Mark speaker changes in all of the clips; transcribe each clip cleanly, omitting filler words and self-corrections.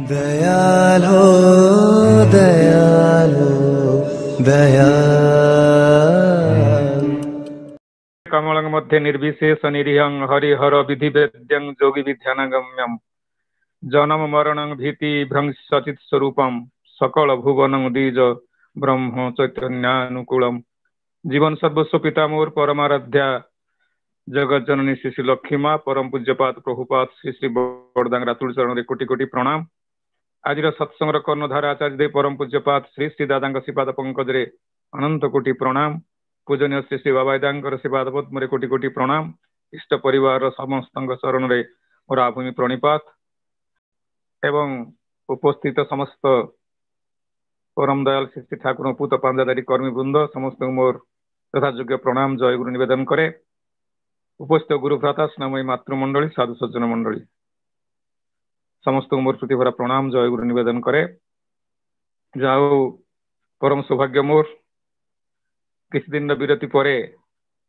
Speaker 1: दयालो दयालो दयाल
Speaker 2: कमलं मध्ये निर्विशेष निरीहं हरिहर विधि वेद्यं योगी विध्यानगम्यं जन्म मरणं भीति भ्रंशचित स्वरूपम सकल भुवनं द्विज ब्रह्म चैतन्यानुकूलम जीवन सर्वस्व पिता मोर परमाराध्या जगत जननी श्री श्री लक्ष्मी माँ परम पूज्यपाद प्रभुपाद श्री श्री बड़दांग रातुल चरण रे कोटि कोटि प्रणाम। आज सत्संग कर्णधार आचार्य देव परम पूज्यपाद श्री श्री दादा श्रीपाद पंकज रे अनंत कोटि प्रणाम। पूजनीय श्री श्री बाबादांकर श्रीपाद पद्म कोटि कोटि प्रणाम। इष्ट परिवार समस्त चरण रे मोर आभूमि प्रणिपात एवं उपस्थित समस्त परम दयाल श्री श्री ठाकुर पूत पांजादारी कर्मी वृंद समस्त मोर यथायोग्य प्रणाम जय गुरु निवेदन करे। उपस्थित गुरु भ्राता स्नामयी मातृमंडली साधु सज्जन मंडली समस्त मोर श्रुति भरा प्रणाम जय गुरु निवेदन करे। जाओ परम सौभाग्य मोर किसी दिन विरति परे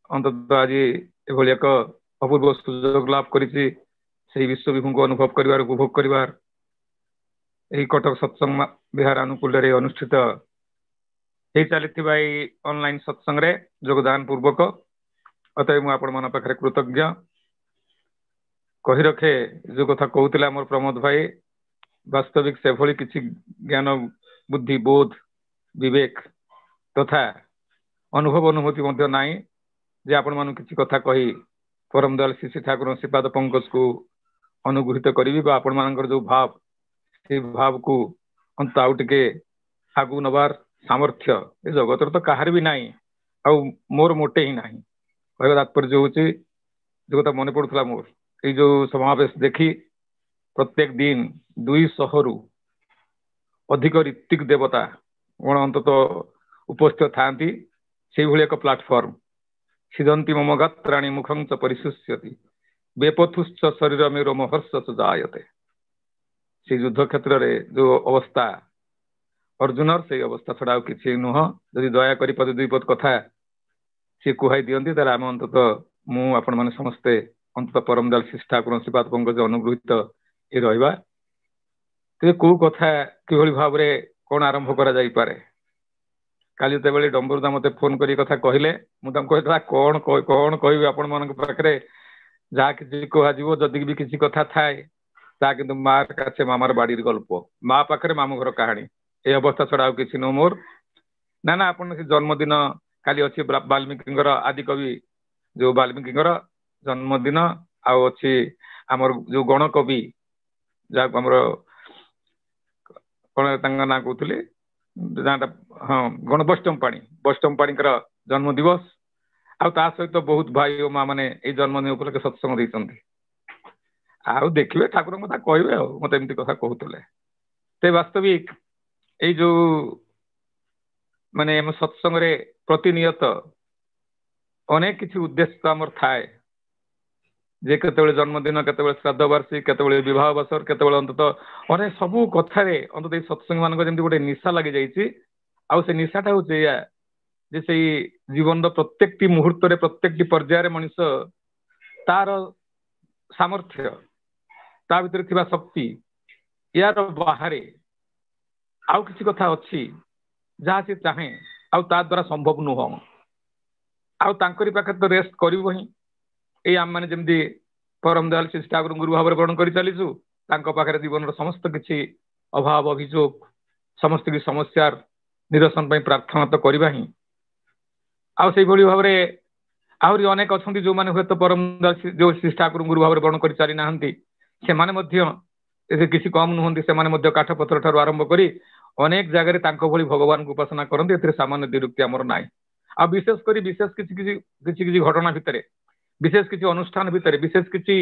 Speaker 2: अंततः आज एभली एक अपूर्व सुजोग लाभ करिछि सेही विश्व विभू को अनुभव करिवार उपभोग करिवार एही कटक सत्संग विहार अनुकूल रे अनुष्ठित हे चलिथिबा ऑनलाइन सत्संग रे योगदान पूर्वक अतः मु आपण मन पाखरे कृतज्ञ कहि रखे जो कथा कहूतिला मोर प्रमोद भाई वास्तविक से भली किछि ज्ञान बुद्धि बोध विवेक तथा अनुभव अनुभूति मध्य नाही जे आपण मानु किछि कथा कही परम दयाल श्री श्री ठाकुर श्रीपाद पंकज को अनुग्रहित करिवि बा आपण मानकर जो भाव से भाव को अंत आउ टिके आगु नबार सामर्थ्य ए जगत तो कहार भी नाही आ मोर मोटे ही नाही कहवा तात्पर्य होची जो कथा मन पड़ुला मोर ये जो समावेश देखी प्रत्येक दिन 200 रु अधिक ऋत्विक देवता गण अंतत उपस्थित थांती से भली एक प्लाटफर्म सिदंती मम गात्राणि मुखं च परिशुष्यति बेपथुश्च शरीर मे रोमहर्ष च जायते। से युद्ध क्षेत्र रे जो अवस्था अर्जुनर से अवस्था छड़ा किसी नुह जदि दया करी पद दुई पद कथा सी कुहाई दियंती तार आम अंतत मु आपण माने समस्ते अंत परम दयाल श्री ठाकुर श्रीपाद पंकज अनुग्रहित ये रहिबा ते को कथा किभली भाव रे कोन आरंभ करा जाई पारे। काली ते बेले डंबुरदा मते फोन करी कथा कहिले मु तम कहता कोन कहबी आपण मानक पाखरे जा कि कहा जीवो जदि भी किसी कथा थाए ता किंतु मार काछे मामार बाड़ी गल्प माँ पाखरे मामू घर कहानी ए अवस्था छड़ा किसी नो मोर ना ना आपण जन्मदिन काली अच्छी वाल्मीकि आदि कवि जो वाल्मीकि जन्मदिन आउ अच्छी आमर जो गण कवि जहाँ आमर कौन तांका ना कहते हाँ गण वैष्णव पाणी जन्म दिवस आ सहित बहुत भाई और माँ मैंने ये जन्मदिन उपलक्षे सत्संग देते आउ देखिए ठाकुर कथा कहे मत एमती कथा कहते ते वास्तविक ये जो माने सत्संग रे प्रतिनियत अनेक किसी उद्देश्य आमर थाए जे केतबेले जन्मदिन केतबेले श्राद्ध वार्षिक केतबेले विवाह अवसर केतबेले अंतत अनेक सबू कथारे अंतत सत्संग मान जमी गोटे निशा लगी जाइए आउ से निशाटा हूँ जे से जीवन प्रत्येक मुहूर्त प्रत्येक पर्यायर मनीष तार सामर्थ्य ता भीतर थिबा शक्ति यार बाहर आउ किसी कथा अच्छी जहाँ सी चाहे आउ ता द्वारा संभव नुह आउ तांकरी पाखे तो रेस्ट करिवो ही ये आम मैंने जमी परम दयाल श्री ठाकुर गुरु भाव ग्रहण कर चलीसु पाखे जीवन समस्त किसी अभाव अभियोग समस्त कि समस्यार निरसन प्रार्थना तो करवा ही आउ से भाव में आहरी अनेक अच्छा जो मैंने हूँ तो परम दयाल जो श्री ठाकुर गुरु भाव ग्रहण कर चली ना से किसी कम नुहति से काठ पथर ठार आरंभ करी अनेक जगह भली भगवान को उपासना करते ए सामान्य दिरुक्ति आमर ना आ विशेष किसी घटना भितर विशेष किसी अनुष्ठान भितर विशेष किसी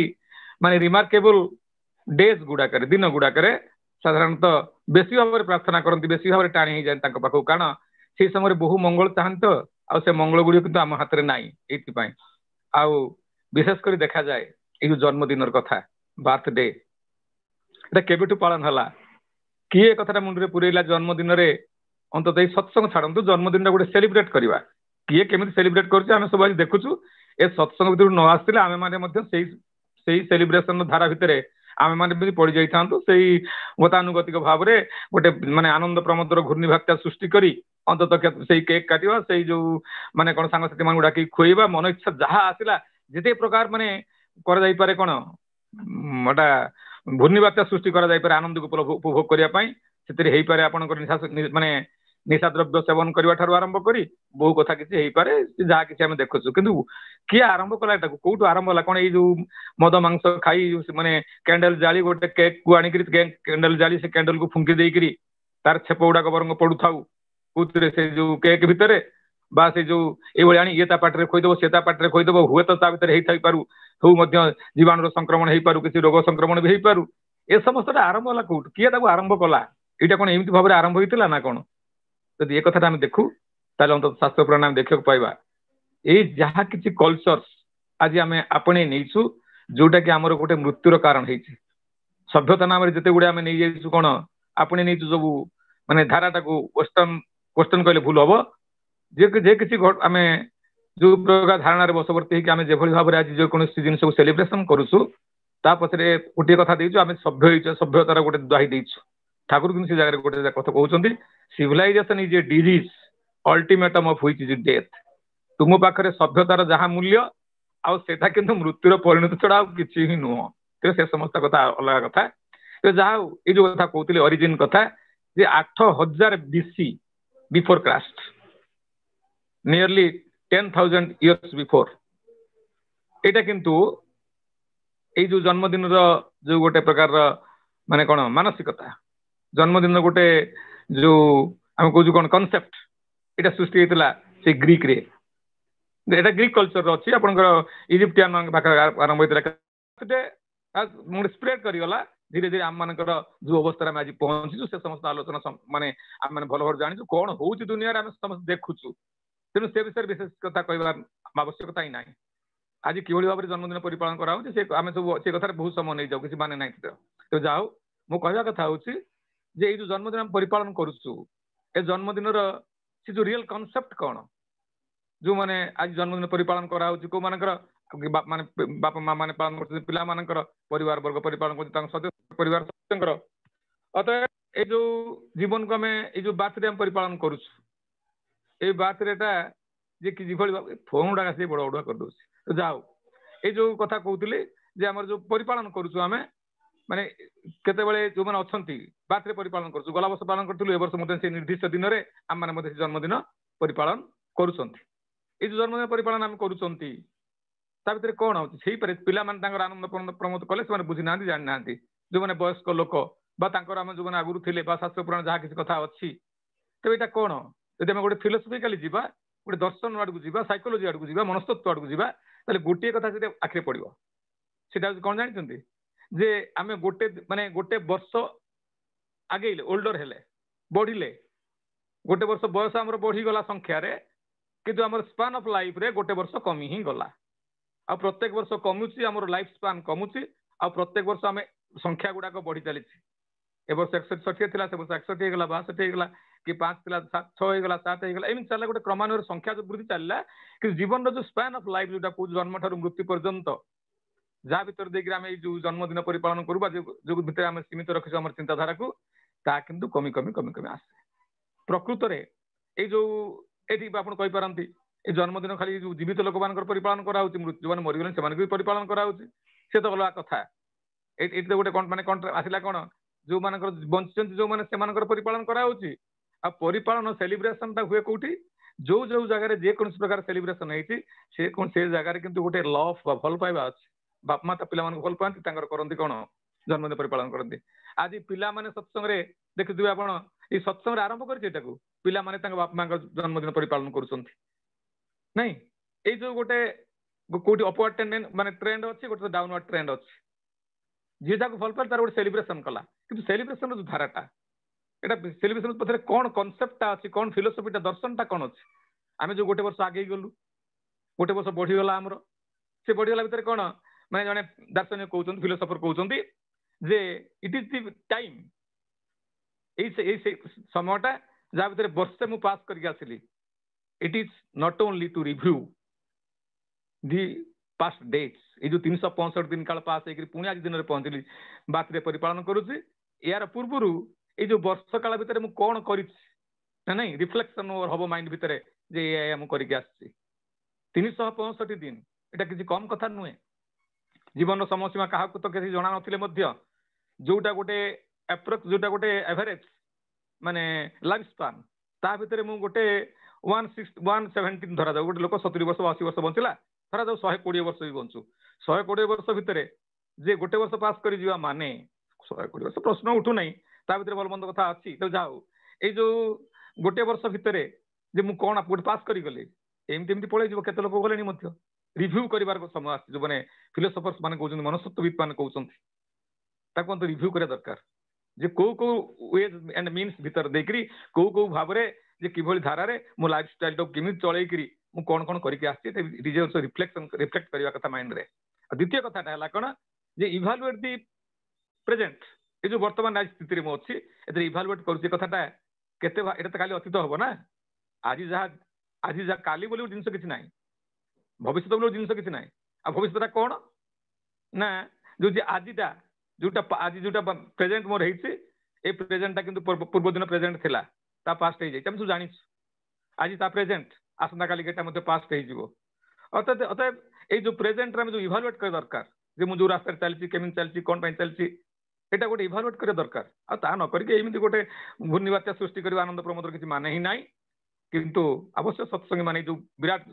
Speaker 2: माने रिमार्केबल डेज गुड़ाक दिन गुड़ाक साधारणतः बेसी भाव में प्रार्थना करती बेसी भाव में टाणी हो जाए पाखक कारण से समय बहु मंगल चाहते तो आ से मंगल गुड़ी किंतु आम हाथ में नाई ये आउ विशेषकर देखा जाए ये जन्मदिन कथा बर्थडे केबेठू पालन है किए कथा मुंडे पुरेला जन्मदिन अंतत सत्संग छाड़ू जन्मदिन गोटे सेलिब्रेट करवा किए केमी सेलिब्रेट कर सब आज देखुचु ए सत्संग भर न आसते आम मैंने सेलिब्रेशन धारा भितर आम मैंने पड़ जाता गतानुगतिक भाव में गोटे माने आनंद प्रमोदर घूर्णी बात्या सृष्टि करी अंततः से केक काटिबा से जो माने कौन सांगसाथी मान डाक खुएबा मन इच्छा जहाँ आसला जिते प्रकार माने करा जाई पारे कौन एटा घूर्णी बात्या सृष्टि करा जाई पारे आनंद को उपभोग करने से हो पारे आपंकर निशा माने निशा द्रव्य सेवन करने ठार आरंभ करी बहु कथा किसी हो पारे जहाँ किसी आम देखुचु किंतु किए आरंभ कला एटा कौटू आरंभ होला कौन जो मद मांस खाई माने कैंडल जाली गोटे केक को आनिक कैंडल जाली से कैंडल को फुंकी देकरी तार छेप गुड़ाक बरंग पड़ू थाऊ कौन से जो केक भितर बा से जो ये आनी ये पाटे खोईदेव से पाटे खोईदेव हुए तो भितर हो पारू सब जीवाणु संक्रमण हो पारू किसी रोग संक्रमण भी हो पारू ए समस्त आरंभ होला कौट किए आरंभ कला यहाँ कौन एमती भाव में आरंभ होता ना कौन जब ये कथा देखू ताले अंत शास्त्र पुराण आम देखा पाइबा ये जहाँ किसी कल्चर्स आज आम आपणे नहीं जोटा कि आमर गोटे मृत्युर कारण है सभ्यता नाम जिते गुड़े आम नहीं कौन आपणे नहीं सब माने धाराटा को वेस्टर्न वेस्टर्न कहले भूल हम जे किसी आम जो प्रकार धारणा बसवर्ती आम जो भाव में आज जो जिन सेलिब्रेशन करूँ ता पछरे गोटे कथा देचु आम सभ्य सभ्यतार गोटे दुहाई देचु ठाकुर किसी जगह गोटे कथा कहते civilisation is a disease ultimatum of which is death तुम पाखे सभ्यतार जहाँ मूल्य आटा किंतु मृत्युर परिणत छड़ा किसी ही नुह तो से समस्त कथा अलग कथा तो जहाँ ये जो कथा कहते ओरिजिन कथा जे 8000 BC before Christ nearly 10,000 years before एटा किंतु ये जो जन्मदिन जो गोटे प्रकार माने कौन मानसिकता जन्मदिन गोटे जो आम कहूँ कौन कनसेप्ट यहाँ सृष्टि होता से ग्रीक रे एटा ग्रीक कल्चर अच्छी आपंकर इजिप्टियन आरंभ होता स्प्रेड करगला धीरे धीरे आम मान जो अवस्था आज पहुंचु से समस्त आलोचना माने आम मैंने भल भाव जाचु कौन हो दुनिया आम समस्त देखुचु तेणु से विषय विशेष कथा कहबार आवश्यकता ही ना आज कि भाव में जन्मदिन परिपालन कराऊँ आम सब से कथार बहुत समय नहीं जाऊ किसी माने ना तो जाओ मो कहवा कथा हूँ जे जो जन्मदिन आम परिपालन करुचु ए जन्मदिन से जो रियल कनसेप्ट कौन जो माने आज जन्मदिन परिपालन कराऊँ कौ मानकर माने बापा माँ मैंने पालन कर पिला मानकर परिवार वर्ग परिपालन कर सदस्य परिवार सदस्य अतः ये जो जीवन को आम ये बार्थडे आम परिपालन करुचु ये बार्थडेटा जे कि फोन गुड़ा आसी बड़ बड़ुआ करदे तो जाओ ये जो कथा कहते जे आम जो परिपालन करुचु आम माने केतेबेले जो मैंने अच्छा बार्थडे परिपालन करुचु गला वर्ष पालन करूँ ए वर्ष से निर्दिष्ट दिन में आम मैंने जन्मदिन परिपालन करुँच ये जो जन्मदिन परिपालन आम करुँच ता भीतर कौन होती पिला आनंद प्रमोद कले से बुझी ना जानी ना जो मैंने वयस्क लोक आम जो मैंने आगुरी थे शास्त्र पुराण जहाँ किसी कथा अच्छी तो यहाँ कौन जब आम गोटे फिलोसफिकाली जावा गोटे दर्शन आड़ को जावा साइकोलोजी आड़ को जावा मनस्तत्व आड़ को जावा ताले गोटे कथा से आखिरी पड़ो सीटा कौन जानते जे आम गोटे माने गोटे वर्ष आगे ओल्डर हेले बढ़िले गोटे वर्ष बयस आमर बढ़ीगला संख्यार किंतु आमर स्पान ऑफ लाइफ रे गोटे वर्ष कमी ही गला आ प्रत्येक वर्ष कमुची आमर लाइफ स्पान कमुची आ प्रत्येक वर्ष आम संख्या गुड़ाक बढ़ी चली ए वर्ष 61 थिला से वर्ष 61 होगला 62 होगला कि 5 थिला 6 होगला 7 होगला एमि चला गोटे क्रमान्वय संख्या जो वृद्धि चलला कि जीवन जो स्पान ऑफ लाइफ जोटा को जन्म ठारू मृत्यु पर्यंत जहाँ भीतर देखिए आम जो जन्मदिन परिपालन करूँ जो भीतर आम सीमित रखी आम चिंताधारा को ता किंतु कमी कमी कमी कमी आसे प्रकृत में ये जो ये पारती ये जन्मदिन खाली जो जीवित लोक मान परिपालन कराऊँ मृत्यु जो मरीगले से भी परिपालन कराऊँ से तो अलग कथा ये गोटे माने आसला कौन जो मान बंची जो मैंने परिपालन कराऊँ आ परिपालन सेलिब्रेशन टा हुए कौटी जो जो जगह जेकोसी प्रकार सेलिब्रेशन होती से जगह किंतु गोटे लव भल पाइबा अच्छे बाप माता पिला भल पाती करती कौन जन्मदिन परिपालन करती आज पिला माने सत्संग देखिए आप ये सत्संग आरंभ कर पिला माने बाप माँ जन्मदिन परिपालन करुँच नहीं ये जो गोटे कौटी अपवर्ड टेंडेंस माने ट्रेंड अच्छी गोटे डाउनवर्ड ट्रेंड अच्छी जी जहाँ भल पाए तार गोटे सेलिब्रेशन कला कि सेलिब्रेशन जो धाराटा यहाँ सेलिब्रेशन पछरे कौन कनसेप्टा अच्छी कौन फिलोसफीटा दर्शनटा कौन अच्छी आम जो गोटे वर्ष आगे गलु गोटे वर्ष बढ़ीगला आमर से बढ़ीगला भितर कौन मैंने जड़े दार्शनिक कहते फिलोसफर कहते जे इट इज द टाइम समयटा जहाँ भीतर वर्षे मु पास करके आसिली it is not only to review the past dates ये जो 365 दिन काल पास होकर पुणी आज दिन में पहुंचली बात परिपालन करुच्ची यार पूर्वर ये जो वर्ष काल भितर मु कौन कर नहीं रिफ्लेक्शन हम माइंड भितर जे ये करके आसी 365 दिन एटा किसी कम कथा नुहे जीवन समय सीमा क्या तो किसी जना ना जोटा गोटे अप्रोक्स जोटा गोटे एवरेज माने लाइफ स्पान ता भितर मु गोटे 117 धरा जाऊ गोटे लोक 70 वर्ष 80 वर्ष बंचला धरा जाऊ 120 वर्ष भी बंचु 120 वर्ष भितर जे गोटे वर्ष पास कर जीवा माने 120 वर्ष प्रश्न उठू नहीं ता भितर भल मंद कथा अच्छी तो जाओ ये जो गोटे वर्ष भितर जे मु कौन गोटे पास करी गली एमती एमती पड़े जीव केते लोक गले रिव्यू कर समय आस जो मैंने फिलोसफर्स मैंने कहते मनस्तत्वविद मैंने कहते रिव्यू करा दरकार जे को वेज एंड मीन्स भितर देखरी को भाव जे किभली धारा रे मो लाइफ स्टाइल तो केमी चलैकरी मु कौन कौन करके आछि इट इज आल्सो रिफ्लेक्ट करबा कथा माइंड रे द्वितीय कथाटा हला कोन जे इभालुएट दी प्रेजेंट ए जो वर्तमान आज स्थिति रे मो अछि एते इभालुएट करूछि कथाटा केते एटा त खाली अतीत होबो ना आज जहा काली बोली जिंस किछि नाही भविष्य बोली जिंस किछि नाही आ भविष्यटा कोन ना जो जे आजिटा जोटा आज जोटा प्रेजेंट मोर हेछि ए प्रेजेंटटा किंतु पूर्व दिन प्रेजेंट थिला ता पास्ट हे जाय हम सब जानि आज ता प्रेजेंट आसंता काली केटा मते पास्ट हे जिवो अतः ए जो प्रेजेंट रे हम जो इभालुएट कर दरकार जे मु जो रास्ता चलछि केमिन चलछि कोन पय चलछि एटा गोटे इभालुएट करे दरकार आ ता न करके एमिति गोटे घूर्णिबात्या सृष्टि करबा आनंद प्रमोदर किछि माने ही नाही किंतु अवश्य सत्संग माने जो विराट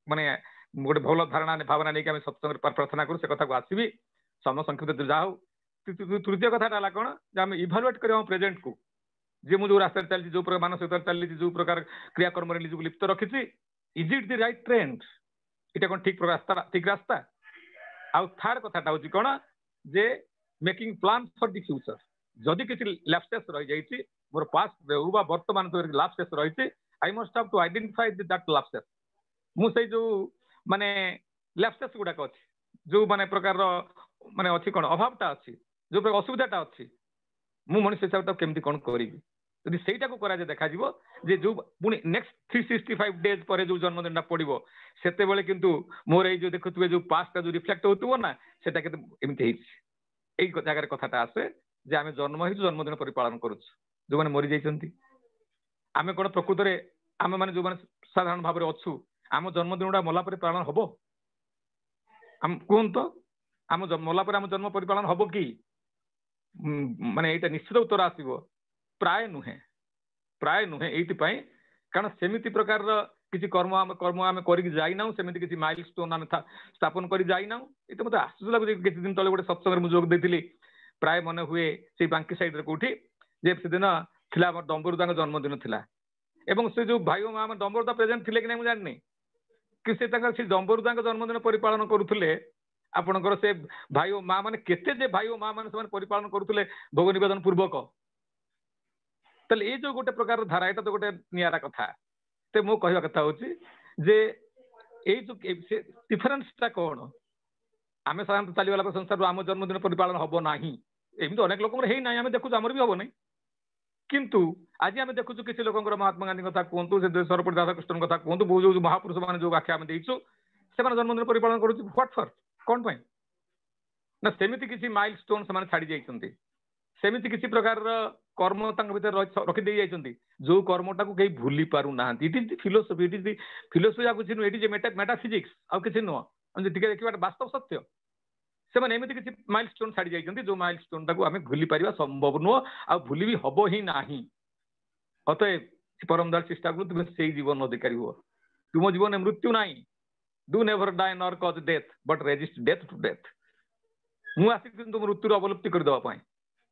Speaker 2: माने गोटे भल धारणा भावना नहीं कि सत्संग प्रार्थना करूँ से कथा को आसबि समय संक्षिप्त जाओ तृतीय कथा कौन आम इभालुएट कर प्रेजेंट को जे मुझे रास्ता चलती जो प्रकार मानसिकता चलती जो प्रकार क्रियाकर्म निजी लिप्त रखी is it the right trend इटा कौन ठीक रास्ता आउ थर्ड कथाटा हूँ कौन जे making plan for the future जदि किसी लैप्सेस रही जाइए मोर पास्ट बा वर्तमान जो लैप्सेस रही I must have to identify that lapses मुझे जो माने लैप्सेस गुड़ाक अच्छी जो माने प्रकार माने अच्छी कौन अभावटा अच्छी जो प्रकार असुविधाटा अच्छी मु मनुष्य हिसाब केमती कौन करी यदि सहीटा को करा देखा जे जो पुणी नेक्स्ट 365 डेज पर जो जन्मदिनटा पड़ो से किंतु मोर ये जो देखुए जो पास्टा जो रिफ्लेक्ट होता ना से एमती जगार कथाटा आसे जे आम जन्म ही जन्मदिन परिपालन करुँ जो मैंने मरी जाइए आम कौन प्रकृत में आम मैंने जो साधारण भाव में अच्छु आम जन्मदिन गुड़ा मला पर पालन हम आम कहूँ तो आम मला पर आम जन्म परिपालन हम कि माने यहाँ निश्चित उत्तर आसो प्राय नुहे ये कारण सेमिति प्रकार किसी कर्म आम करना सेमती किसी माइल स्टोन आम स्थापन कर जाइना ये तो मतलब आश्चर्य लगुच किसी दिन तले गोटे सत्संग जोग देती प्राय मन हुए से बांकी सैड कौटी जे से दिन थिला डम्बरुदा जन्मदिन थिला एवं से जो भाई माँ डम्बरुदा प्रेजेंट थे कि नहीं मुझे जानी कि से डम्बरुदा जन्मदिन परिपालन करुले आपणकर से भाई माँ मैंने केते भाई माँ मैंने परिपालन करुले भोग निवेदन पूर्वक ताले ये जो गोटे प्रकार धारा यहाँ तो गोटे निरा कथा तो मो कहवा कथा हूँ जे जो डिफरेन्सटा कौन आम साधारण चलीगला संसार आम जन्मदिन परिपालन हम ना एमती अनेक लोक ना आम देखु आमर भी हम नहीं किंतु आज आम देखु किसी लोक महात्मा गांधी कथा कहतु सर्वपल्ली राधाकृष्ण कथा कहतु जो महापुरुष मैंने जो आख्या आम देचु से जन्मदिन परिपालन करुँ व्हाट फॉर कौन पाई ना सेमिति किसी माइल स्टोन से छाड़ी जाइए सेमिति किसी प्रकार कर्म भीतर रखी दे जाइए जो कर्मटा को कहीं भूली पारू ना इट इज फिलोसफी आ किसी नुह इट इज मेटाफिजिक्स आउ किसी नुह देखा वास्तव सत्य से एमती किसी माइल स्टोन छाड़ी जाइए जो माइल स्टोन टाक आम भूली पार संभव नुह आ भूली भी हम ही ना अतएव परमदास चेष्टा करूँ तुम्हें से जीवन अधिकारी हुआ तुम जीवन मृत्यु ना do never die nor cause death but resist death to death मुझे तुम मृत्यु अवलुप्ति करदेवाई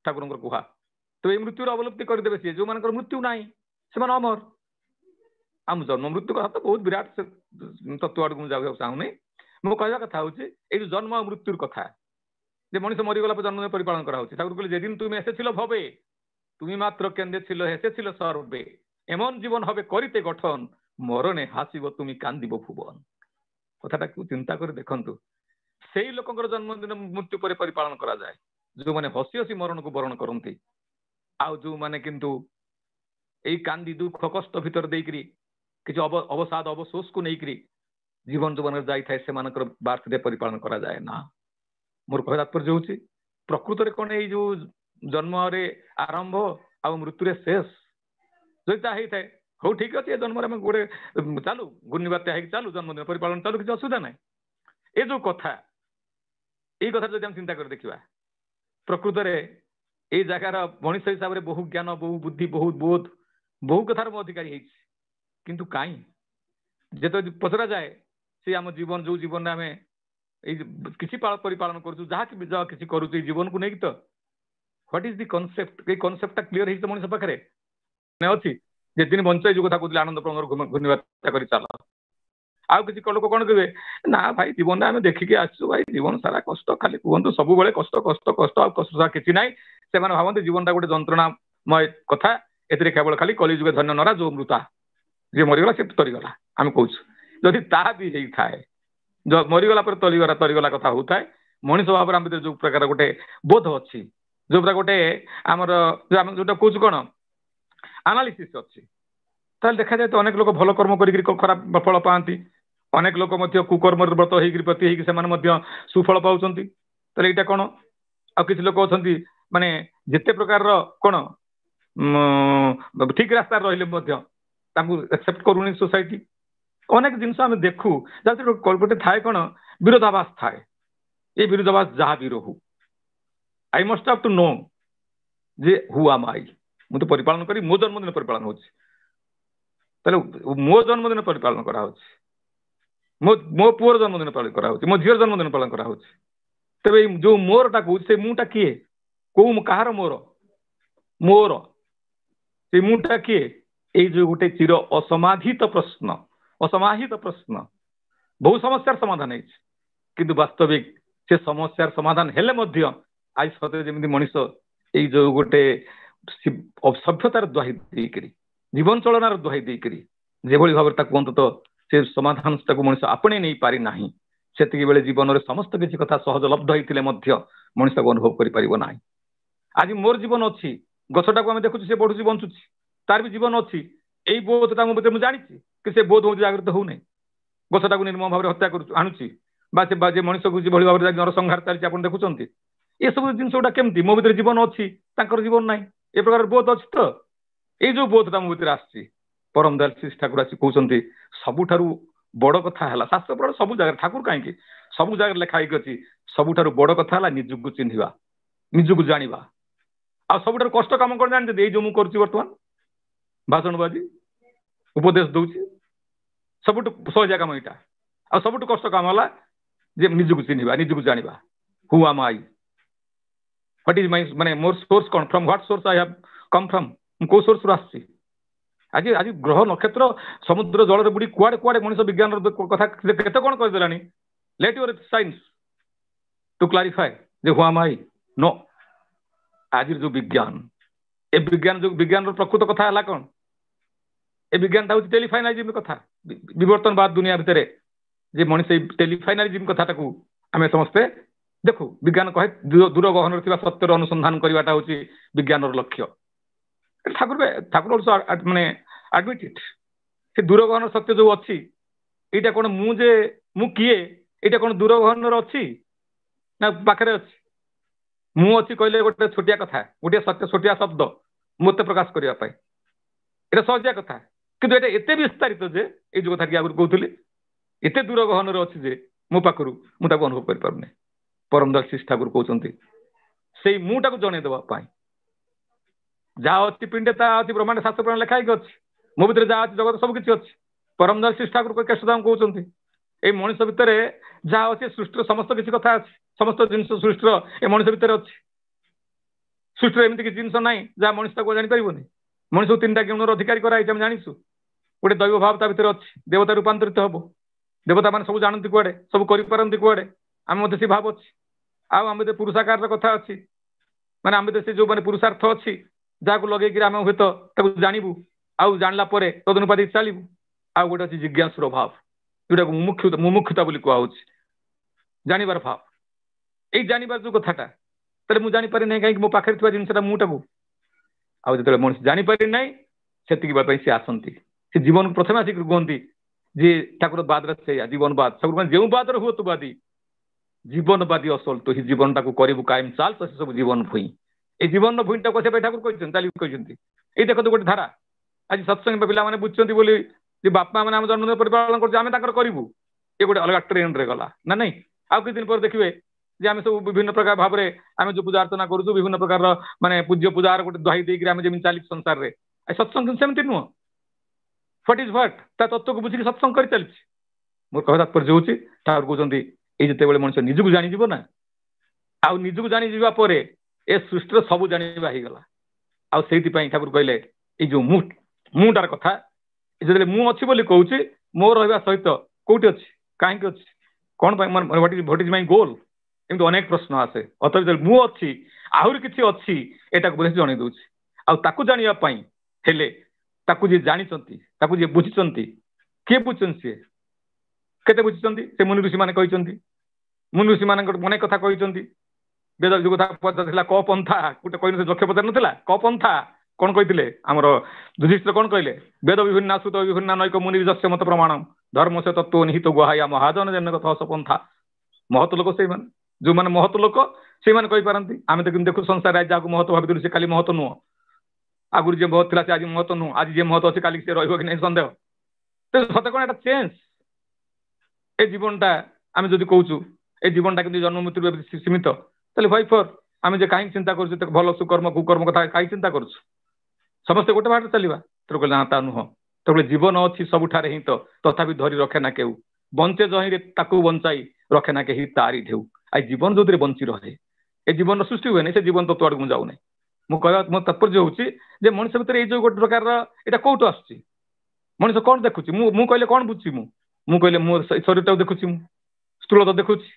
Speaker 2: ठाकुर कहा तो ये मृत्यु अवलुप्ति करदे सी जो मान मृत्यु ना से अमर आम जन्म मृत्यु कथा तो बहुत विराट तत्व आड़ मुझे चाहूनी मो कहवा कथा हूँ ये जन्म और मृत्यु कथा जे मनीष मरीगला जन्मदिन परिपालन करा ठाकुर कहले जेदिन तुम एसे छिलो भवे तुम मात्र केंदे छिलो हेसे छिलो सर्वे एमन जीवन हबे करिते गठन मरणे हासिब तुम कांदिब भुवन कथाटा चिंता कर देखंतु से ही लोकंकर जन्मदिन मृत्यु पर परिपालन करा जाए जो माने हसी हसी मरण को बरण करती आउ जो माने किंतु यही कांदी दुख कष्ट भीतर देकरी किसी अवसाद अवशोष को लेकरी जीवन जो मन जाई थाए से मानकर बर्थडे परिपालन करा जाए ना। मोर कह तात्पर्य होची प्रकृत रे कोन ए जो जन्म रे आरंभ आ मृत्यु रे शेष जोता हेई थाए हो ठीक अछि। जन्म रे हम गोटे चालू घूर्णिबात्या है चालू जन्मदिन परिपालन चालू किसी असुविधा ना। ए जो कथा ये कथा जो हम चिंता कर देखिबा प्रकृत रे ए जगार मनुष्य हिसाब रे बहु ज्ञान बहु बुद्धि बहुत बोध बहु कथार मो अधिकारी हेछि किंतु काई जेतो पचरा जाए से आम जीवन जो जीवन आम किसी परिपालन करूँ जहाँ किसी करूँ जीवन को नहीं तो व्हाट इज द कॉन्सेप्ट कॉन्सेप्टा क्लीयर है मनुष्य पाखे अच्छी जे दिन बंच जो कथा कहते आनंद प्रमोद घूर्णिबात्या कर चल आउ किसी लोक कौन कहे ना भाई जीवन आम देखिकी आसु भाई जीवन सारा कष्ट खाली कहतु सब कष्ट कष्ट कष्ट आ कष्ट सारा किसी ना से भावती जीवनटा गोटे जंत्रणामय कथा ए केवल खाली कलिजुगे धन्य नरा जो मृता जी मरीगला से तरीगला आम कहूँ जदि ता भी होता है जो मरीगला पर तरीगला कथा होता है मनीष भाव आम जो प्रकार गोटे बोध अच्छी जो प्रकार गोटे आमर जोटा कौच कौन आनालीसीस अच्छी ताल देखा जाए तो अनेक लोग भल कर्म कर खराब फल पाती अनेक लोक कुकर्म व्रत होती सुफल पाँच यहाँ कौन आ किसी लोग अच्छा माने जिते प्रकार कौन ठीक रास्ता रही एक्सेप्ट करूनी सोसाइटी अनेक जिनस आम देखू गोटे थाए कौन विरोधाभास थाए ये विरोधाभास जहाँ भी रहू I must have to know जे हु आम आई मुझे परिपालन करी मो जन्मदिन परिपालन हो मो जन्मदिन परिपालन करा मो पुअर जन्मदिन पालन करा मो झीर जन्मदिन पालन करा तेरे जो मोरटा कौच से मुटा किए कौ कहार मोर मोर से मुटा किए ये जो गोटे चिर असमाधित प्रश्न बहु समस्यार समाधान है किंतु वास्तविक से समस्यार समाधान हेले मध्य आज सतरे जमी मनीष ये जो गोटे सभ्यतार दुहाई देकरी जीवन चलनार दुहाई देकरी जेभली भाव कहतु तो से समाधान मनीष आपणे नहीं पारि नाही सेतिकी बेले जीवन में समस्त किसी कथा सहजलब्ध होते मनीष को अनुभव कर आज मोर जीवन अच्छी गछटा को आम देखुँ से बढ़ुची बंचुची तार भी जीवन अच्छी यही बोधटा मो मुझे जानी कि से बोध मुझे जागृत हो गछटा को निर्मम भाव हत्या कर आणुची जे मनीष को जो भाव नरसंहार चलती आप देखुं ये सब जिन गुटा केमती मो भीतर जीवन अच्छी जीवन ना ए प्रकार बोध अच्छी तो ये जो बोधटा मो भीतर आसी परम दयाल श्री ठाकुर आसी कहते सबुठारु बड़ कथा है शास्त्र पढ़ सब जगह ठाकुर कहीं सब जगह लिखाई अच्छी सबुठारु बड़ कथा है निजुक चिन्हवा निजुक जाना आ सबुठारु कष्ट काम कौन जानते ये जो मुझे करुँच बर्तमान भाषणबाजी उपदेश दूसरी सबुठ सहजिया काम यहाँ आ सबुठ कष्ट काम है जे निजुक चिन्हवा निजुक जाना who am I what is my माने मोर सोर्स कौन from what source I have come from को सोर्स रु आसी आज आज ग्रह नक्षत्र समुद्र जल बुड़ी कुआड़े कुआड़े मनुष्य विज्ञान कथा केते कौन करदेला let your science to clarify जे हु आम आई नो आज जो विज्ञान ए विज्ञान जो विज्ञान प्रकृत कथा है कौन ए विज्ञानटा हूँ टेलीफाइनालिज्म कथा विवर्तनवाद दुनिया भितर जे मनीष टेलीफाइनालिज्म कथाटा को आम समस्ते देखू विज्ञान कहे दूर गहन सत्यर अनुसंधान करवाटा हूँ विज्ञान लक्ष्य ठाकुर माने एडमिट इट से दूर गहन सत्य जो अच्छी यहाँ कौन मुझे किए यहाँ कौन दूर गहन अच्छी ना पाखे अच्छी मु अच्छी कहले गोटे छोटिया कथा गोटे सत्य छोटिया शब्द मत प्रकाश करने ये सहजिया कथा किंतु ये एत विस्तारित जे ये जो कथा कि आगुरी कहूली एत दूर गहन अच्छी जे मो पाखु मुझे अनुभव कर पारे परम दयाल श्री ठाकुर कहते से मुटा को जनईदेवाई जहाँ अच्छी पिंडे ता अच्छी ब्रह्मांड शास्त्र पुराण लिखाई अच्छी मो भीतर जहाँ अच्छी जगत सब किसी अच्छी परम दयाल श्री ठाकुर केशवदाम कहते ये मनुष्य भितर जहाँ अच्छे सृष्टि समस्त किसी कथा अच्छी समस्त जिन सृष्टि ए मनुष्य भितर अच्छी सृष्टि एमती किसी जिन ना जहाँ मनुष्य को जापर मनुष्य को 3टा गुणर अधिकारी कराई जानीसु गोटे दैव भाव ता भीतर अच्छी देवता रूपांतरित हम देवता मैंने सब जानती कुआड़े सब करपारती कुआड़े आम से भाव अच्छी आम पुरुषाकार कथा अच्छी माने आम से जो मैंने पुरुषार्थ अच्छी जहाँ को लगे आम हूँ तो जानबू आउ जानला तदनुपाति चलू आउ गोटे अच्छी जिज्ञासुर भाव जोटा को मुमुक्षुता बोली कहूँ जानवर भाव यही जानवर जो कथाटा तेरे मुझे जानीपारि ना कहीं मो पाखे जिनसा मुटा को आउ जो मनुष्य जानीपारि ना से सी आसती से जीवन को प्रथम आसिक कहती ଯେ ଠାକୁର ବାଦରେ ସେଇଆ ଜୀବନବାଦ ସବୁ ଯେଉଁ ବାଦରେ ହୁଅ ତୁ ବାଦୀ ଜୀବନବାଦୀ ଅସଲ ତୁ ହିଁ ଜୀବନଟାକୁ କରିବୁ କାୟମ ଚାଲ ତ ସେ ସବୁ ଜୀବନ ଭୂଇଁ ଏଇ ଜୀବନର ଭୂଇଁଟା କଷିବା ପାଇଁ ଠାକୁର କହିଛନ୍ତି ଚାଲି କହିଛନ୍ତି ଏଇ ଦେଖନ୍ତୁ ଗୋଟେ ଧାରା ଆଜି ସତ୍ସଙ୍ଗ ପିଲାମାନେ ବୁଝୁଛନ୍ତି ବୋଲି ଯେ ବାପା ମାନେ ଆମ ଜନ୍ମଦିନ ପରିପାଳନ କରୁଛୁ ଆମେ ତାଙ୍କର କରିବୁ ଏ ଗୋଟେ ଅଲଗା ଟ୍ରେଣ୍ଡରେ ଗଲା ନା ନାଇଁ ଆଉ କିଛି ଦିନ ପରେ ଦେଖିବେ ଯେ ଆମେ ସବୁ ବିଭିନ୍ନ ପ୍ରକାର ଭାବରେ ଆମେ ଯୋଉ ପୂଜା ଅର୍ଚ୍ଚନା କରୁଛୁ ବିଭିନ୍ନ ପ୍ରକାରର ମାନେ ପୂଜ୍ୟ ପୂଜାର ଗୋଟେ ଦହାଇ ଦେଇକିରି ଆମେ ଯେମିତି ଚାଲିଛୁ ସଂସାରରେ ସତ୍ସଙ୍ଗ ସେମିତି ନୁହଁ ହ୍ୱାଟ ଇଜ ହ୍ୱାଟ ତା ତତ୍ତ୍ୱକୁ ବୁଝିକି ସତ୍ସଙ୍ଗ କରି ଚାଲିଛି ମୋର କହିବା ତାତ୍ପର୍ଯ୍ୟ ହଉଛି ଠାକୁର କହୁଛନ୍ତି ଏଇ ଯେତେବେଳେ ମଣିଷ ନିଜକୁ ଜାଣିଯିବ ନା ଆଉ ନିଜକୁ ଜାଣିଯିବା ପରେ ଏ ସୃଷ୍ଟିର ସବୁ ଜାଣିବା ହେଇଗଲା ଆଉ ସେଇଥିପାଇଁ ଠାକୁର କହିଲେ ଏଇ ଯୋଉ ମୁଁଟାର କଥା ଯେତେବେଳେ ମୁଁ ଅଛି ବୋଲି କହୁଛି ମୋ ରହିବା ସହିତ କୋଉଠି ଅଛି କାହିଁକି ଅଛି କଣ ପାଇଁ ହ୍ୱାଟ ଇଜ ମାଇ ଗୋଲ ଏମିତି ଅନେକ ପ୍ରଶ୍ନ ଆସେ ଅଥଚ ଯେତେବେଳେ ମୁଁ ଅଛି ଆହୁରି କିଛି ଅଛି ଏଟାକୁ ବୋଧେ ଜଣେଇ ଦଉଛି ଆଉ ତାକୁ ଜାଣିବା ପାଇଁ ହେଲେ ତାକୁ ଯିଏ ଜାଣିଛନ୍ତି ତାକୁ ଯିଏ ବୁଝିଛନ୍ତି କିଏ ବୁଝିଛନ୍ତି ସିଏ କେତେ ବୁଝିଛନ୍ତି ସେ ମୁନି ଋଷି ମାନେ କହିଛନ୍ତି ମୁନି ଋଷି ମାନଙ୍କର ଅନେକ କଥା କହିଛନ୍ତି ବେଦ ଯୋଉ କଥା ପଚାରିଥିଲା କ ପନ୍ଥା ଗୋଟେ କହିନଥିଲେ ଯକ୍ଷ ପଚାରି ନଥିଲା କ ପନ୍ଥା କଣ କହିଥିଲେ ଆମର ଯୁଧିଷ୍ଠିର କଣ କହିଲେ ବେଦ ବିଭିନ୍ନ ସୁତ ବିଭିନ୍ନ ନୈକ ମୁନି ଯସ୍ୟ ମତ ପ୍ରମାଣ ଧର୍ମ ସେ ତତ୍ତ୍ୱ ନିହିତ ଗୁହାୟା ମହାଜନ ଜନ କଥା ହସ ପନ୍ଥା ମହତ ଲୋକ ସେଇମାନେ ଯୋଉମାନେ ମହତ ଲୋକ ସେଇମାନେ କହିପାରନ୍ତି ଆମେ ତ କିନ୍ତୁ ଦେଖୁ ସଂସାରରେ ଯାହାକୁ ମହତ ଭାବିଥିଲୁ ସେ କାଲି ମହତ ନୁହଁ ଆଗରୁ ଯିଏ ମହତ ଥିଲା ସେ ଆଜି ମହତ ନୁହଁ ଆଜି ଯିଏ ମହତ ଅଛି କାଲି ସେ ରହିବ କି ନାହିଁ ସନ୍ଦେହ ତ ସତେ କଣ ଏଟା ଚେଞ୍ଜ ଏ ଜୀବନଟା ଆମେ ଯଦି କହୁଛୁ ଏ ଜୀବନଟା କିନ୍ତୁ ଜନ୍ମ ମୃତ୍ୟୁ ସୀମିତ ତାହେଲେ ହ୍ୱାଇ ଫର ଆମେ ଯେ କାହିଁକି ଚିନ୍ତା କରୁଛୁ ଭଲ ସୁକର୍ମ କୁକର୍ମ କଥା କାହିଁକି ଚିନ୍ତା କରୁଛୁ ସମସ୍ତେ ଗୋଟେ ବାଟରେ ଚାଲିବା ତୋର କହିଲେ ନା ତା ନୁହଁ ତେବେ ଜୀବନ ଅଛି ସବୁଠାରେ ହିଁ ତ ତଥାପି ଧରି ରଖେ ନା କେଉ ବଞ୍ଚେ ଯହିଁରେ ତାକୁ ବଞ୍ଚାଇ ରଖେ ନା କେହି ତାରି ଢେଉ ଆଉ ଜୀବନ ଯୋଉଥିରେ ବଞ୍ଚି ରହେ ଏ ଜୀବନର ସୃଷ୍ଟି ହୁଏନି ସେ ଜୀବନ ତତ୍ତ୍ୱ ଆଡକୁ ମୁଁ ଯାଉନାହିଁ ମୁଁ କହିବା ମୋ ତାତ୍ପର୍ଯ୍ୟ ହଉଛି ଯେ ମଣିଷ ଭିତରେ ଏଇ ଯୋଉ ଗୋଟେ ପ୍ରକାରର ଏଇଟା କୋଉଠୁ ଆସୁଛି ମଣିଷ କଣ ଦେଖୁଛି ମୁଁ କହିଲେ କଣ ବୁଝୁଛି ମୁଁ କହିଲେ ମୋ ଶରୀରଟାକୁ ଦେଖୁଛି ମୁଁ ସ୍ଥୂଳତା ଦେଖୁଛି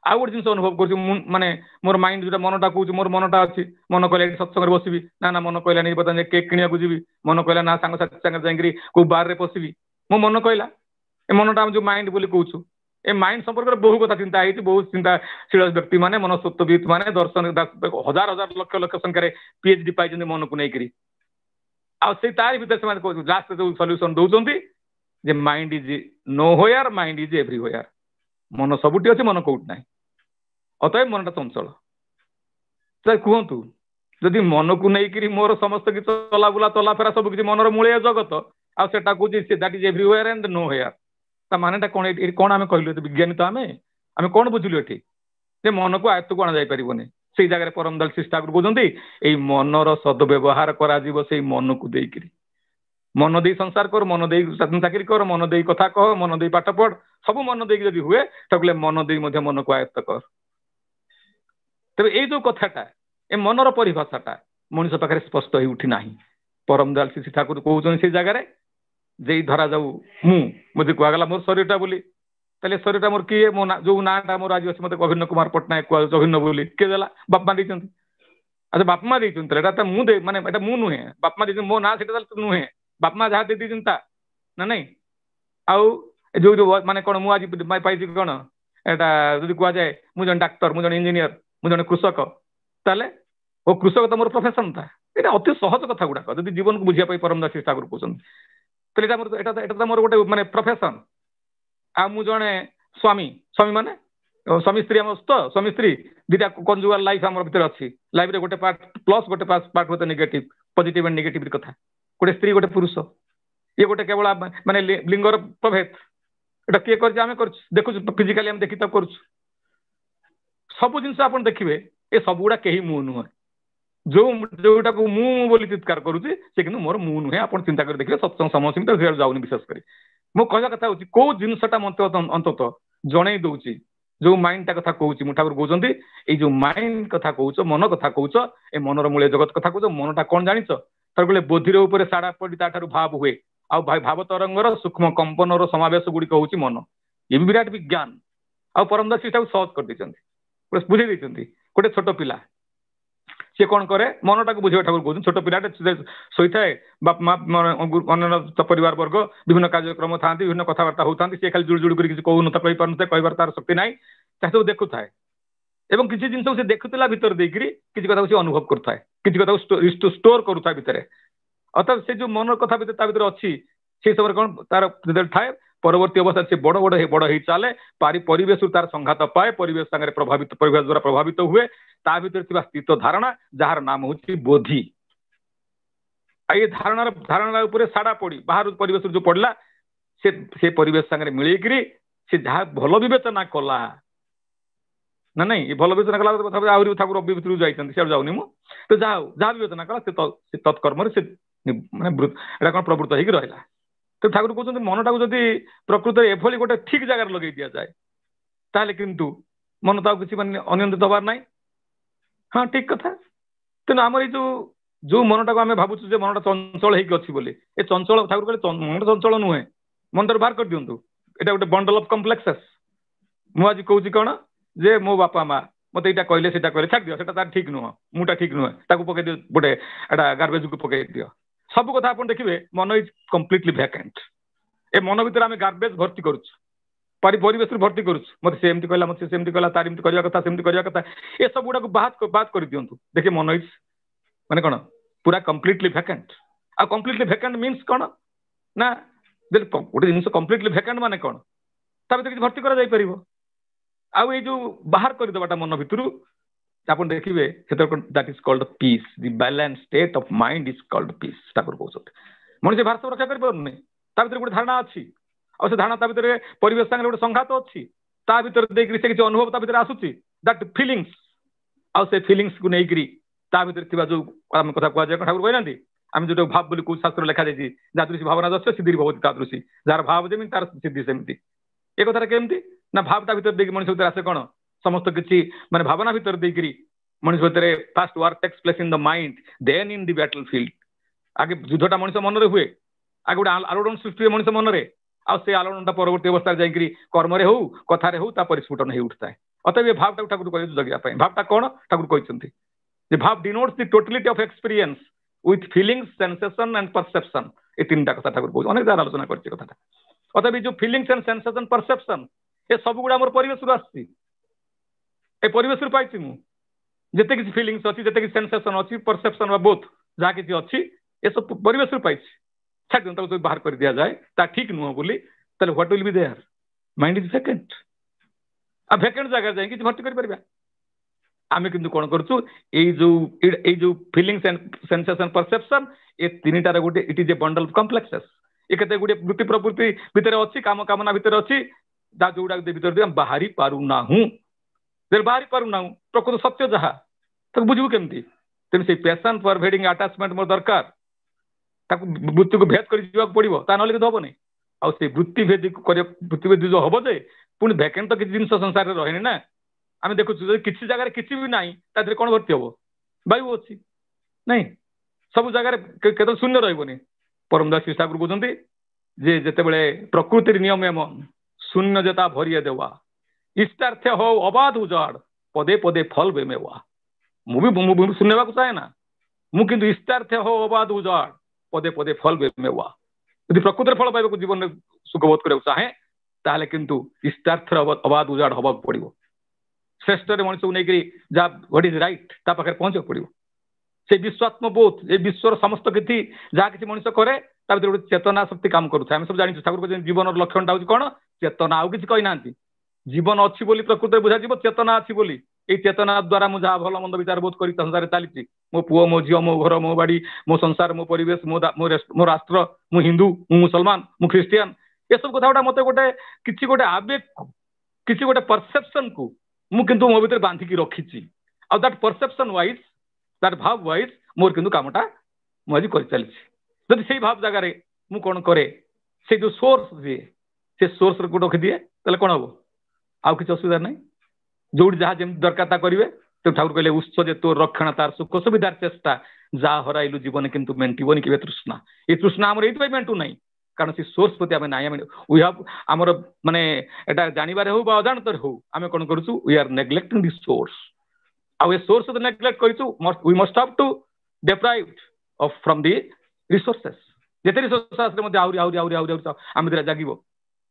Speaker 2: ଆଉ ଗୋଟେ ଜିନିଷ ଅନୁଭବ କରୁଛି ମୁଁ ମାନେ ମୋର ମାଇଣ୍ଡ ଯୋଉଟା ମନଟା କହୁଛି ମୋର ମନଟା ଅଛି ମନ କହିଲା ଏଠି ସତ୍ସଙ୍ଗରେ ବସିବି ନା ମନ କହିଲା ନେଇ ବର୍ତ୍ତମାନ କେକ୍ କିଣିବାକୁ ଯିବି ମନ କହିଲା ନା ସାଙ୍ଗସାଥି ସାଙ୍ଗରେ ଯାଇକିରି କୋଉ ବାରରେ ପଶିବି ମୋ ମନ କହିଲା ଏ ମନଟା ଆମେ ଯୋଉ ମାଇଣ୍ଡ ବୋଲି କହୁଛୁ ଏ ମାଇଣ୍ଡ ସମ୍ପର୍କରେ ବହୁ କଥା ଚିନ୍ତା ହେଇଛି ବହୁତ ଚିନ୍ତାଶୀଳ ବ୍ୟକ୍ତି ମାନେ ମନସ୍ତତ୍ତ୍ୱବିତ ମାନେ ଦର୍ଶନ ହଜାର ହଜାର ଲକ୍ଷ ଲକ୍ଷ ସଂଖ୍ୟାରେ PhD ପାଇଛନ୍ତି ମନକୁ ନେଇକିରି ଆଉ ସେଇ ତାରି ଭିତରେ ସେମାନେ କହୁଛନ୍ତି ଲାଷ୍ଟ ଯୋଉ ସଲ୍ୟୁସନ ଦଉଛନ୍ତି ଯେ mind is nowhere mind is everywhere ମନ ସବୁଠି ଅଛି ମନ କୋଉଠି ନାହିଁ ଅତଏବ ମନଟା ଚଞ୍ଚଳ ତ କୁହନ୍ତୁ ଯଦି ମନକୁ ନେଇକିରି ମୋର ସମସ୍ତ କିଛି ଚଲାବୁଲା ଚଲାଫେରା ସବୁ କିଛି ମନର ମୂଳିଆ ଜଗତ ଆଉ ସେଟା କହୁଛି that is every where and no where ତା ମାନେଟା କଣ ଏଠି କଣ ଆମେ କହିଲୁ ଏଠି ବିଜ୍ଞାନୀ ତ ଆମେ କଣ ବୁଝିଲୁ ଏଠି ଯେ ମନକୁ ଆୟତ୍ତକୁ ଅଣାଯାଇ ପାରିବନି ସେଇ ଜାଗାରେ ପରମଦାଲ ଶିଷ୍ଟା କହୁଛନ୍ତି ଏଇ ମନର ସଦବ୍ୟବହାର କରାଯିବ ସେଇ ମନକୁ ଦେଇକିରି ମନ ଦେଇ ସଂସାର କର ମନ ଦେଇ ଚାକିରି କର ମନ ଦେଇ କଥା କହ ମନ ଦେଇ ପାଠ ପଢ ସବୁ ମନ ଦେଇକି ଯଦି ହୁଏ ତାହେଲେ ମନ ଦେଇ ମଧ୍ୟ ମନକୁ ଆୟତ୍ତ କର ତେବେ ଏଇ ଯୋଉ କଥାଟା ଏ ମନର ପରିଭାଷାଟା ମଣିଷ ପାଖରେ ସ୍ପଷ୍ଟ ହେଇ ଉଠି ନାହିଁ ପରମଦାଲ ଶ୍ରୀ ଠାକୁର କହୁଛନ୍ତି ସେଇ ଜାଗାରେ ଯେ ଧରା ଯାଉ ମୁଁ ମୋତେ କୁହାଗଲା ମୋର ଶରୀରଟା ବୋଲି ତାହେଲେ ଶରୀରଟା ମୋର କିଏ ମୋ ଯୋଉ ନାଁଟା ମୋର ଆଜି ଅଛି ମତେ ଅଭିନ୍ନ କୁମାର ପଟ୍ଟନାୟକ କୁହାଯାଉଛି ଅଭିନ୍ନ ବୋଲି କିଏ ଦେଲା ବାପା ମା ଦେଇଛନ୍ତି ଆଚ୍ଛା ବାପା ମା ଦେଇଛନ୍ତି ତାହେଲେ ଏଟା ମୁଁ ମାନେ ଏଟା ମୁଁ ନୁହେଁ ବାପା ମା ଦେଇଛନ୍ତି ମୋ ନାଁ ସେଟା ତାହେଲେ ନୁହେଁ ବାପା ମା ଯାହା ଦେଇଛନ୍ତି ତା ନା ନାଇଁ ଆଉ ଯୋଉ ମାନେ କଣ ମୁଁ ଆଜି ପାଇଛି କଣ ଏଟା ଯଦି କୁହାଯାଏ ମୁଁ ଜଣେ ଡାକ୍ତର ମୁଁ ଜଣେ ଇଞ୍ଜିନିୟର ମୁଁ ଜଣେ କୃଷକ ତାହେଲେ ଓ କୃଷକ ତ ମୋର ପ୍ରଫେସନ ତା ଏଇଟା ଅତି ସହଜ କଥା ଗୁଡାକ ଯଦି ଜୀବନକୁ ବୁଝିବା ପାଇଁ ପରମଦାସ ଠାକୁର କହୁଛନ୍ତି ତାହେଲେ ଏଇଟା ତ ମୋର ଗୋଟେ ମାନେ ପ୍ରଫେସନ ଆଉ ମୁଁ ଜଣେ ସ୍ୱାମୀ ମାନେ ସ୍ୱାମୀ ସ୍ତ୍ରୀ ଆମ ତ ସ୍ୱାମୀ ସ୍ତ୍ରୀ ଦିଟା କଞ୍ଜୁଗାଲ ଲାଇଫ ଆମର ଭିତରେ ଅଛି ଲାଇଫରେ ଗୋଟେ ପାର୍ଟ ପ୍ଲସ ଗୋଟେ ପାର୍ଟ ହଉଛି ନେଗେଟିଭ ପଜିଟିଭ ଆଣ୍ଡ ନେଗେଟିଭ କଥା ଗୋଟେ ସ୍ତ୍ରୀ ଗୋଟେ ପୁରୁଷ ଇଏ ଗୋଟେ କେବଳ ମାନେ ଲିଙ୍ଗର ପ୍ରଭେଦ ଏଟା କିଏ କରିଛି ଆମେ କରୁଛୁ ଦେଖୁଛୁ ଫିଜିକାଲି ଆମେ ଦେଖି ତ କରୁଛୁ ସବୁ ଜିନିଷ ଆପଣ ଦେଖିବେ ଏ ସବୁଗୁଡା କେହି ମୁଁ ନୁହେଁ ଯୋଉଟାକୁ ମୁଁ ବୋଲି ଚିତ୍କାର କରୁଛି ସେ କିନ୍ତୁ ମୋର ମୁଁ ନୁହେଁ ଆପଣ ଚିନ୍ତା କରି ଦେଖିବେ ସତ୍ସଙ୍ଗ ସମୟ ସୀମିତ ଯାଉନି ବିଶେଷ କରି ମୁଁ କହିବା କଥା ହଉଛି କୋଉ ଜିନିଷଟା ମତେ ଅନ୍ତତଃ ଜଣେଇ ଦଉଛି ଯୋଉ ମାଇଣ୍ଡଟା କଥା କହୁଛି ମୁଁ ଠାକୁର କହୁଛନ୍ତି ଏଇ ଯୋଉ ମାଇଣ୍ଡ କଥା କହୁଛ ମନ କଥା କହୁଛ ଏ ମନର ମୂଳ ଜଗତ କଥା କହୁଛ ମନଟା କଣ ଜାଣିଛ ତାର କହିଲେ ବୋଧିର ଉପରେ ସାଡା ପଡି ତାଠାରୁ ଭାବ ହୁଏ ଆଉ ଭାବ ତରଙ୍ଗର ସୂକ୍ଷ୍ମ କମ୍ପନର ସମାବେଶ ଗୁଡିକ ହଉଛି ମନ ଏ ବିରାଟ ବିଜ୍ଞାନ ଆଉ ପରମଦାସ ସେଇଟାକୁ ସହଜ କରିଦେଇଛନ୍ତି ବୁଝେଇ ଦେଇଛନ୍ତି ଗୋଟେ ଛୋଟ ପିଲା ସିଏ କଣ କରେ ମନଟାକୁ ବୁଝେଇବା ଠାକୁର କହୁଛନ୍ତି ଛୋଟ ପିଲାଟେ ଶୋଇଥାଏ ବାପା ମା ଅନ୍ୟାନ୍ୟ ପରିବାର ବର୍ଗ ବିଭିନ୍ନ କାର୍ଯ୍ୟକ୍ରମ ଥାନ୍ତି ବିଭିନ୍ନ କଥାବାର୍ତ୍ତା ହଉଥାନ୍ତି ସିଏ ଖାଲି ଜୁଡୁ ଜୁଡୁ କରି କିଛି କହୁନଥାଏ କହିପାରୁନଥାଏ କହିବାର ତାର ଶକ୍ତି ନାହିଁ ତାହା ସବୁ ଦେଖୁଥାଏ ଏବଂ କିଛି ଜିନିଷକୁ ସେ ଦେଖୁଥିଲା ଭିତରେ ଦେଇକିରି କିଛି କଥାକୁ ସେ ଅନୁଭବ କରୁଥାଏ କିଛି କଥାକୁ ଷ୍ଟୋର କରୁଥାଏ ଭିତରେ ଅର୍ଥାତ୍ ସେ ଯୋଉ ମନର କଥା ଭିତରେ ତା ଭିତରେ ଅଛି ସେଇ ସମୟରେ କଣ ତାର ଯେତେବେଳେ ଥାଏ परवर्ती अवस्था से बड़ बड़ बड़ ही चले परिवेश तार संघात पाए परिवेश संगे प्रभावित परिवेश द्वारा प्रभावित हुए ता भीतर स्थित धारणा जार नाम हूँ बोधि ये धारणा उपरे साड़ा पड़ी बाहर परिवेश जो पड़ला से परिवेश संगे मिलैकरी से जहाँ भल विवेचना कला ना नहीं भल विवेचना कला आहरी ठाकुर भितर जाइए जाऊनी मु तो जहाँ विवेचना कला से तत्कर्म से माने कौन प्रवृत्त होगी रहा तो ठाकुर कहते मनटा को जदि प्रकृत एभली गोटे ठीक जगह लगे दि जाए ताहले किंतु मन तो किसी माने अनियंत्रित हबार ना हाँ ठीक कथा तेणु आम जो मनटा को आम भावुँ मनटा चंचल होगी बोली ए चंचल ठाकुर कहते मन चंचल नुहे मन बाहर कर दिंतु एटा गोटे बंडल ऑफ कॉम्प्लेक्सेस मुझे कहूँ कौन जे मो बापा माँ मत यहाँ कहले छाड़ दियो सेटा ठीक नुह मुटा ठीक नुहे ताकू पकई दियो गोटे एटा गार्बेज को पकई दियो सब कथा आप देखिए मन इज कम्प्लीटली भैकेंट ए मन भर आम गार्बेज भर्ती करुच परिवेश भर्ती करुच मत से कहला मत से कहला तार एमती करवा कथा सेमती करवा कथा ये सब गुड़ा बात कर दिंतु देखिए मन इज माने कौन पूरा कम्प्लीटली भैकेंट आ कम्प्लीटली भैकेंट मीन्स कौन ना गोटे जिन कम्प्लीटली भैकेंट माने कौन ता भीतर भर्ती करा जाई परिबो आउ ये जो बाहर करदेवाटा मन भितर आप देखिए that is called peace the balance state of mind is called peace Thakur कहते मनुष्य भारसाम्य रक्षा कर पारे ता भीतर गोटे धारणा अच्छी और से धारणा ता भीतर परिवेश संगे गोटे संघात अच्छी ता भीतर देखिए से किसी अनुभव ता भीतर आसुची दैट फीलिंग्स आउ से फीलिंग्स को लेकर ता भीतर थिबा जो आम कथा कह जाए ठाकुर कहना आम जो भाव बोली कोई शास्त्र लिखा जाए जादृशी भावना दस्य सिद्धि भवती तादृशी जार भाव जमी तार सिद्धि सेमती ए कथा केमती ना भावटा भीतर देखिए मनुष्य भीतर आसे कौन समस्त किसी माने भावना भीतर देखिए मनुष्य भीतर first war takes place in the mind then in the battlefield आगे युद्धटा मनुष्य मन हुए आगे गोटे आलोड़न सृष्टि हुए मनुष्य मन में आ से आलोड़नटा परवर्ती अवस्था जाकि कर्म हो कथार हो परिस्फुटन हो उठता है अतएव भावटा ठाकुर कह जगह भावटा कौन ठाकुर कहते भाव denotes the totality of experience with feelings sensation and perception ये तीनटा कथा ठाकुर कहते अनेक बार आलोचना करते कथा अतएव जो फीलिंग्स एंड सेंसेशन परसेप्शन ये सब गुड़ा मोर परिवेश आसी परिवेश पाई जिते किसी फीलिंग्स अच्छी जिते किसी सेंसेशन अच्छी परसेप्शन बोथ जहाँ किसी अच्छी ये सब परिवेश पाई छाड़ दियो बाहर कर दिया जाए ता ठीक नुह बोली ताले what will be there mind is vacant a vacant जगह जाए कि भर्ती कर परिबा आमे किंतु कोन करछु ए जो फीलिंग्स एंड सेंसेशन परसेप्शन ए तीनटार गोटे it is a bundle of complexes ए कते गोटे वृत्ति प्रवृत्ति भीतर अच्छी काम कामना भीतर अच्छी दा जोड़ा भीतर बाहरी पारू ना हूं बाहरी पारू ना प्रकृत सत्य जहा तो बुझबू केमती तेणु से पैशन परभेडिंग अटैचमेंट मोर दरकार वृत्ति को भेद कर पड़ो ता ना हम नहीं आउ से वृत्ति भेद जो हम जे पुणी भैकेंट तो किसी जिन संसार रहे ना आम देखु किसी जगह किसी भी ना तादे कौन भर्ती हम वायु अच्छी नहीं सब जगह केवल शून्य रही परमदास श्री ठाकुर कहते जे जिते प्रकृति नियम एवं शून्य जता भरिए देवा इष्टार्थ हो अबाध उजाड़ पदे पदे फल बेमेवा मुझे शून्य चाहे ना मुझे इष्टार्थ हो अबाध उजाड़ पदे पदे फल बेमेवा यदि प्रकृत फल पाइबा जीवन में सुखबोध करने चाहे ताहले किंतु इष्टार्थ अबाध उजाड़ हवा पड़ो श्रेष्ठ मनुष्य को लेकर जहाँ व्हाट इज राइट ता पाखे पहुंचा पड़ो से विश्वात्म बोध ये विश्वर समस्त किसी जहाँ किसी मनुष्य करे गोटे चेतना शक्ति काम करूँ सब जानी ठाकुर जीवन लक्षणटा हूँ कौन चेतना आउ किसी कही ना जीवन अच्छी बोली प्रकृत बुझा जीव चेतना अच्छी बोली ये चेतना द्वारा मुझे भल मंद विचार बोध कर संसार चली मो पुओ मो झील मो घर मो बाड़ी मो संसार मो परिवेश मो राष्ट्र मु हिंदू मु मुसलमान मु ख्रीस्टियान ये सब कथा मत गोटे किसी गोटे आवेग को किसी गोटे परसेप्शन को मुझे मो भीतर बांधिकी रखी आउ दैट परसेप्शन वाइज दैट भाव वाइज मोर किंतु कामटा मुझे कर चली जब से भाव जगार मु कौन करे से जो सोर्स दिए से सोर्स को रखी दिए ताले कौन हम आउ किसी असुविधा नहीं जो जहाँ जमी दरकार करेंगे तो ठाकुर कहले उत्स जे तोर रक्षण तार सुख सुविधार चेष्टा जहाँ हराइलु जीवन किंतु मेंटिबनी केबे तृष्णा ये तृष्णा आमर ये मेंटू ना कारण से सोर्स प्रति आम ना वी हाव आमर माने एटा जानिबारे हो बा अजाणतर हो आम कौन करूँ we are neglecting this source आउ ए सोर्स तो नेग्लेक्ट करूँ we must have to deprive of from the resources जिते रिसोर्स आसले आहुरी आहुरी आहुरी आहुरी आम जागिब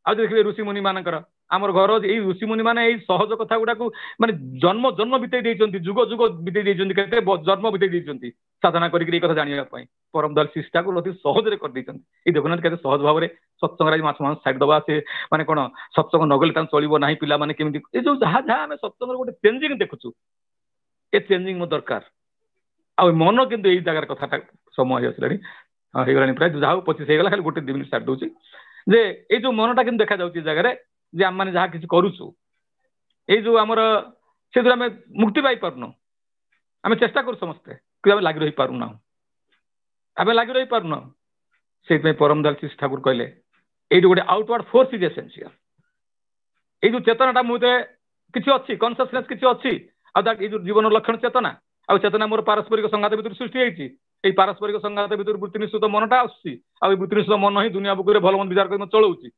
Speaker 2: आ देखिए ऋषि मुनि मानकर आमर घर यही ऋषिमुनि माने यही सहज कथा गुड़ा माने जन्म जन्म बीते देइचंती जुग जुग बीते देइचंती केते जन्म बीते देइचंती साधना करी कथा जानिया पई परम दल शिष्टा को अति सहज रे कर देइचंती ए देखुनाथ केते सहज भाव रे सत्संग रे मास मास साइड दबा से माने कोन सत्संग नगले तान चलिबो नाही पिला माने केमिति ए जो जहा जहा हमें सत्संग रे गोटे चेंजिंग देखुछु ए चेंजिंग मो दरकार आ मन किंतु एई जगार कथाटा समय हो आसलानी हे गलानी प्राय जहा 25 हे गला खाली गोटे 2 मिनिट स्टार्ट दोची जे ए जो मनटा किंतु देखा जाउची जगार रे जे हम माने जहा किछि करूछु ए जो हमर से जो हमें मुक्ति पाई पारनो आम चेष्टा करू समस्ते कि आम लगी रही पारुना आम लगी रही पारुना से परम दयाल श्री ठाकुर कहले ये गोटे आउटवर्ड फोर्स इज एसेंशियल ये जो चेतनाटा मुझे किसी अच्छी कनसियसनेस किसी अच्छी ये जो जीवन लक्षण चेतना आ चेतना मोर पारस्परिक संघात भितर सृष्टि होती पारस्परिक संघात भितर वृत्ति निश्चित मनटा आसूसी आ वृत्ति निश्चित मन ही दुनिया बुक भल मन विचार कर चलाऊँगी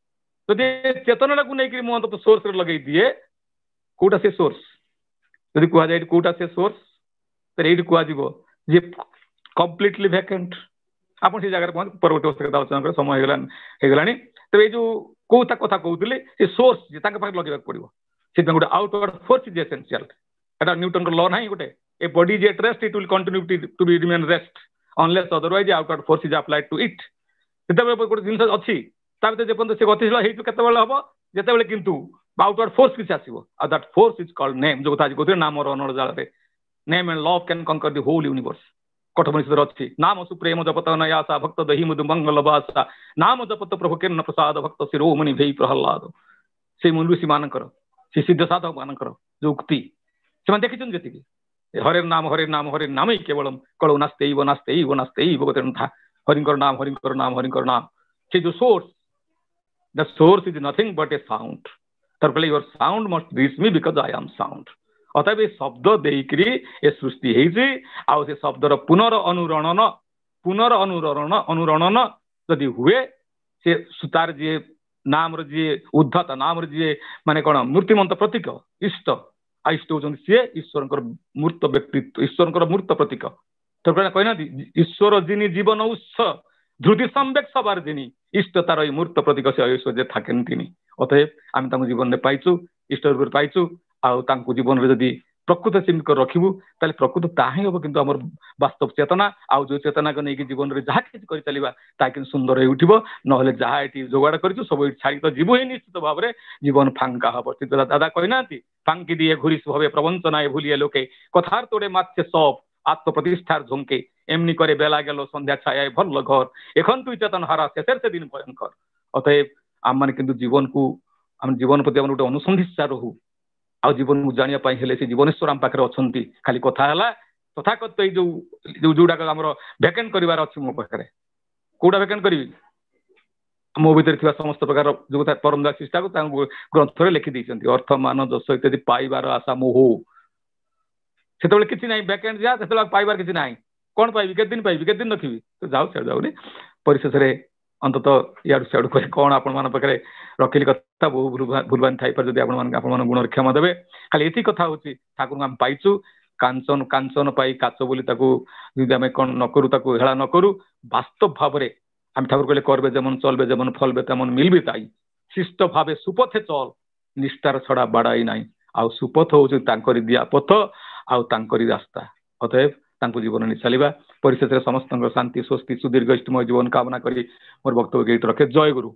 Speaker 2: जदि चेतना को लेकिन मुझे सोर्स लगे दिए कौटा से सोर्स जदि कह जाए कौटा से सोर्स तो ये कह जे कम्प्लीटली वैकेंट आप से जगह पहुंच परवर्त आलोचना समय होगा तेज ये जो कौटा कथा कहते सोर्स लगे पड़ो से गोटे आउटवर्ड फोर्स इज एसेंशियल एटा न्यूटन लॉ ना गोटे a body is at rest it will continue to be remain rest unless otherwise outward force is applied to it जिते गोटे जिन अच्छी जेपर्यंत से गतिशील होते हम जिते किंतु आउटवर्ड फोर्स किसी आसो आ that force is called name जो कथा कहते नाम अनड़ जाल name and love can conquer the whole universe Kathopanishad अच्छी नाम सुप्रेम जपत नयासा भक्त दही मुदु मंगल बासा नाम जपत प्रभु किरण प्रसाद भक्त शिरोमणि भई प्रहलाद से मुनि ऋषि मानकर से सिद्ध साधक मानकर जो उक्ति से देखी जी हरे नाम ही केवल कलौ नास्ते था हरिंकर नाम से जो source the source is nothing but A sound तर पहले your sound must reach me because I am sound अतएव ये शब्द देकरी ये सृष्टि हो शब्दर अनुरणन जदि हुए से सुतार जी नाम जी उद्धत नाम जी माने कौन मूर्तिमंत प्रतीक इष्ट इष्ट होती सी ईश्वर मूर्त व्यक्तित्व ईश्वर मूर्त प्रतीक तो कहना ईश्वर जिनी जीवन उत्स ध्रुति संवेक सबार जिनी इष्ट तार मूर्त प्रतीक से ऐश्वर्य थाकेन अतएव आम जीवन में पाइचु इष्ट रूप पाइचु आउ जीवन में जदि प्रकृत चिन्ह कर रखिबू ताले प्रकृत ताही हम किंतु हमर वास्तव चेतना आउ जो चेतना को लेकिन जीवन में जहाँ किसी कर चलिबा ता कि सुंदर हो उठिबो नहले जहाँ एटी जोगाड़ करिछु सब छाड़ी तो जीव ही निश्चित भाव में जीवन फांका हम दादा कहना फांकी दिए घुरी भवे प्रवंचनाए भूलिए लोके कथार तोड़े माथे सब आत्म प्रतिष्ठार झुंके एमनी करे बेला गेलो संध्या छाया भल घर एखन तु चेतन हारा शेषर से दिन भयंकर अतएव आम मैंने किंतु जीवन को आम जीवन प्रति गोटे अनुसंधित्सा रहू आ जीवन को जानिया हेले से जीवनेश्वर आम पाखे अच्छा खाली कथा है तथाकथ जो जोड़ाक आम भैकेंट करार अच्छी मो पाखे कौटा भैकेंट करी मो भर समस्त प्रकार जो परम दास शिष्टा को ग्रंथ लिखि अर्थ मान जस इत्यादि पाइबार आशा मोह से किसी ना भैकेंट जा से पाइबार किसी ना कौन पाइबी केत दिन रखी तो जाऊ से जाऊनी परिशेष अंतत इाड़ू सियाड़ू कह कौन आपे रखिली कथा बहु भूलबान थी आप गुण क्षमा देवे खाली ये कथा हूँ ठाकुर को आम पाइचु कांचन कांचन पाई काच बोली आम कौन न करूँ हेला न करूँ वास्तव भाव में आम ठाकुर कहले करबे जेमन चलबे जेमन फलबे तेमन मिलबे ताई शिष्ट भावे सुपथे चल निष्ठार छड़ा बाड़ाई नाई आउ सुपथ हूँ दिया पथ आउ रास्ता अतएव तांको जीवन नहीं चलवा परिशेष समस्त शांति स्वस्ति सुदीर्घ इष्टमय जीवन कामना करी मोर वक्तव्य रखे जय गुरु।